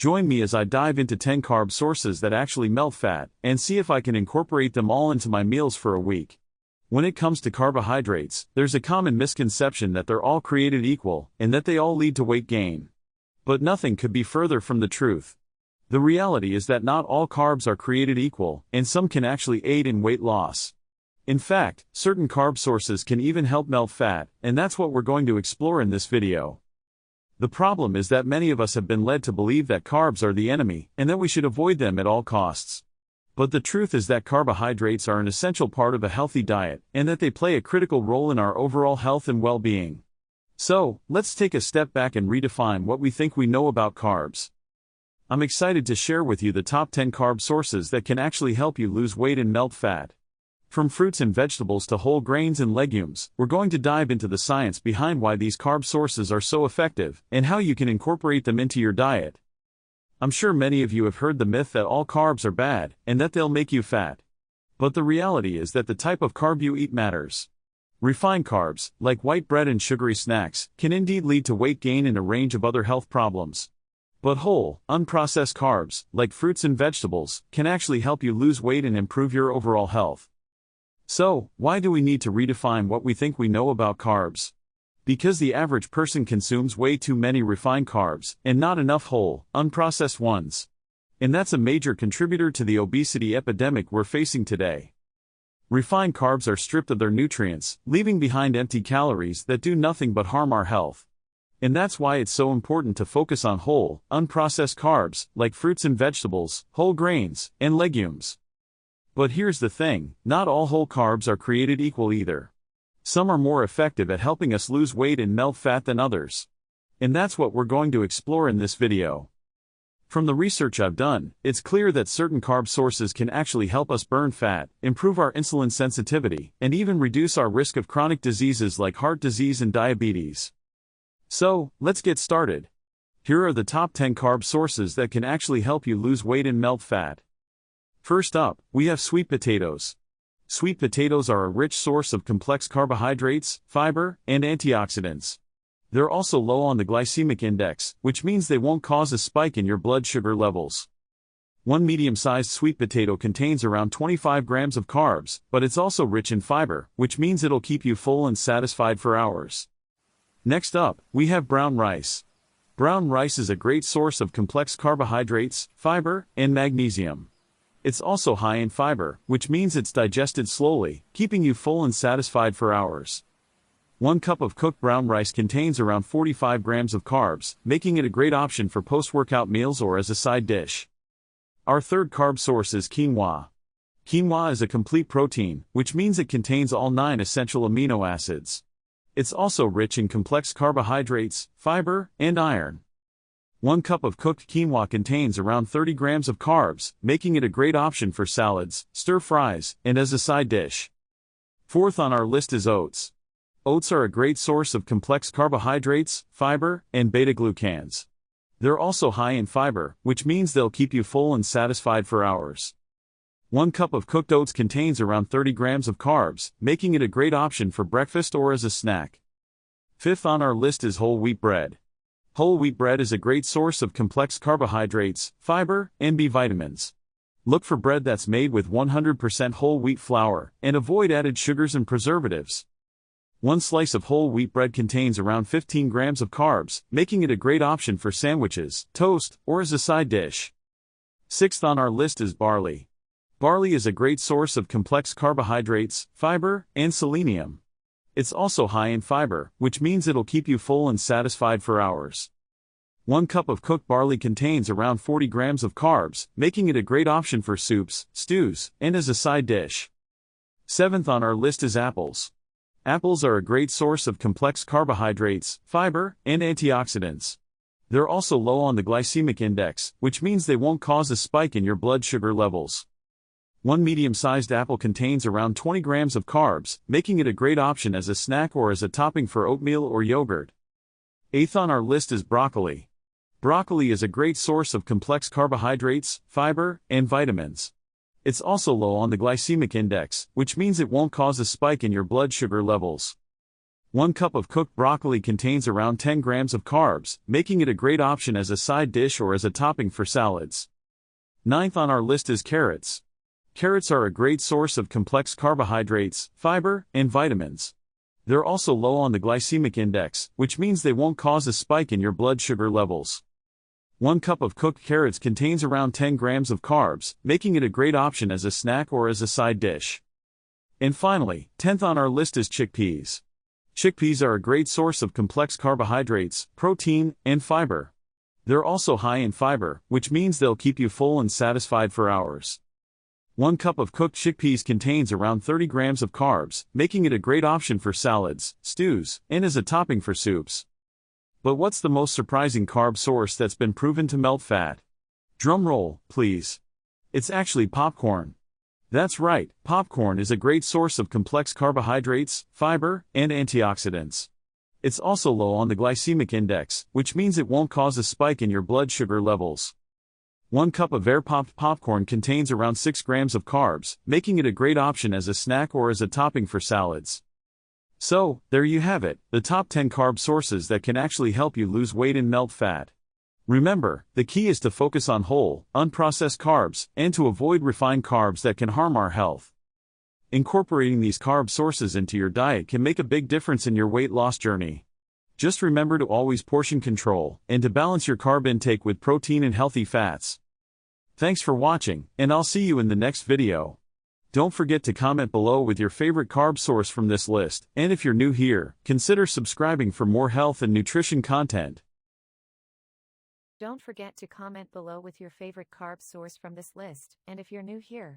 Join me as I dive into 10 carb sources that actually melt fat, and see if I can incorporate them all into my meals for a week. When it comes to carbohydrates, there's a common misconception that they're all created equal, and that they all lead to weight gain. But nothing could be further from the truth. The reality is that not all carbs are created equal, and some can actually aid in weight loss. In fact, certain carb sources can even help melt fat, and that's what we're going to explore in this video. The problem is that many of us have been led to believe that carbs are the enemy, and that we should avoid them at all costs. But the truth is that carbohydrates are an essential part of a healthy diet, and that they play a critical role in our overall health and well-being. So, let's take a step back and redefine what we think we know about carbs. I'm excited to share with you the top 10 carb sources that can actually help you lose weight and melt fat. From fruits and vegetables to whole grains and legumes, we're going to dive into the science behind why these carb sources are so effective, and how you can incorporate them into your diet. I'm sure many of you have heard the myth that all carbs are bad, and that they'll make you fat. But the reality is that the type of carb you eat matters. Refined carbs, like white bread and sugary snacks, can indeed lead to weight gain and a range of other health problems. But whole, unprocessed carbs, like fruits and vegetables, can actually help you lose weight and improve your overall health. So, why do we need to redefine what we think we know about carbs? Because the average person consumes way too many refined carbs, and not enough whole, unprocessed ones. And that's a major contributor to the obesity epidemic we're facing today. Refined carbs are stripped of their nutrients, leaving behind empty calories that do nothing but harm our health. And that's why it's so important to focus on whole, unprocessed carbs, like fruits and vegetables, whole grains, and legumes. But here's the thing, not all whole carbs are created equal either. Some are more effective at helping us lose weight and melt fat than others. And that's what we're going to explore in this video. From the research I've done, it's clear that certain carb sources can actually help us burn fat, improve our insulin sensitivity, and even reduce our risk of chronic diseases like heart disease and diabetes. So, let's get started. Here are the top 10 carb sources that can actually help you lose weight and melt fat. First up, we have sweet potatoes. Sweet potatoes are a rich source of complex carbohydrates, fiber, and antioxidants. They're also low on the glycemic index, which means they won't cause a spike in your blood sugar levels. One medium-sized sweet potato contains around 25 grams of carbs, but it's also rich in fiber, which means it'll keep you full and satisfied for hours. Next up, we have brown rice. Brown rice is a great source of complex carbohydrates, fiber, and magnesium. It's also high in fiber, which means it's digested slowly, keeping you full and satisfied for hours. 1 cup of cooked brown rice contains around 45 grams of carbs, making it a great option for post-workout meals or as a side dish. Our third carb source is quinoa. Quinoa is a complete protein, which means it contains all 9 essential amino acids. It's also rich in complex carbohydrates, fiber, and iron. 1 cup of cooked quinoa contains around 30 grams of carbs, making it a great option for salads, stir-fries, and as a side dish. Fourth on our list is oats. Oats are a great source of complex carbohydrates, fiber, and beta-glucans. They're also high in fiber, which means they'll keep you full and satisfied for hours. 1 cup of cooked oats contains around 30 grams of carbs, making it a great option for breakfast or as a snack. Fifth on our list is whole wheat bread. Whole wheat bread is a great source of complex carbohydrates, fiber, and B vitamins. Look for bread that's made with 100% whole wheat flour, and avoid added sugars and preservatives. 1 slice of whole wheat bread contains around 15 grams of carbs, making it a great option for sandwiches, toast, or as a side dish. Sixth on our list is barley. Barley is a great source of complex carbohydrates, fiber, and selenium. It's also high in fiber, which means it'll keep you full and satisfied for hours. 1 cup of cooked barley contains around 40 grams of carbs, making it a great option for soups, stews, and as a side dish. Seventh on our list is apples. Apples are a great source of complex carbohydrates, fiber, and antioxidants. They're also low on the glycemic index, which means they won't cause a spike in your blood sugar levels. 1 medium-sized apple contains around 20 grams of carbs, making it a great option as a snack or as a topping for oatmeal or yogurt. Eighth on our list is broccoli. Broccoli is a great source of complex carbohydrates, fiber, and vitamins. It's also low on the glycemic index, which means it won't cause a spike in your blood sugar levels. 1 cup of cooked broccoli contains around 10 grams of carbs, making it a great option as a side dish or as a topping for salads. Ninth on our list is carrots. Carrots are a great source of complex carbohydrates, fiber, and vitamins. They're also low on the glycemic index, which means they won't cause a spike in your blood sugar levels. 1 cup of cooked carrots contains around 10 grams of carbs, making it a great option as a snack or as a side dish. And finally, 10th on our list is chickpeas. Chickpeas are a great source of complex carbohydrates, protein, and fiber. They're also high in fiber, which means they'll keep you full and satisfied for hours. 1 cup of cooked chickpeas contains around 30 grams of carbs, making it a great option for salads, stews, and as a topping for soups. But what's the most surprising carb source that's been proven to melt fat? Drum roll, please. It's actually popcorn. That's right, popcorn is a great source of complex carbohydrates, fiber, and antioxidants. It's also low on the glycemic index, which means it won't cause a spike in your blood sugar levels. 1 cup of air-popped popcorn contains around 6 grams of carbs, making it a great option as a snack or as a topping for salads. So, there you have it, the top 10 carb sources that can actually help you lose weight and melt fat. Remember, the key is to focus on whole, unprocessed carbs, and to avoid refined carbs that can harm our health. Incorporating these carb sources into your diet can make a big difference in your weight loss journey. Just remember to always portion control, and to balance your carb intake with protein and healthy fats. Thanks for watching, and I'll see you in the next video. Don't forget to comment below with your favorite carb source from this list, and if you're new here, consider subscribing for more health and nutrition content. Don't forget to comment below with your favorite carb source from this list, and if you're new here,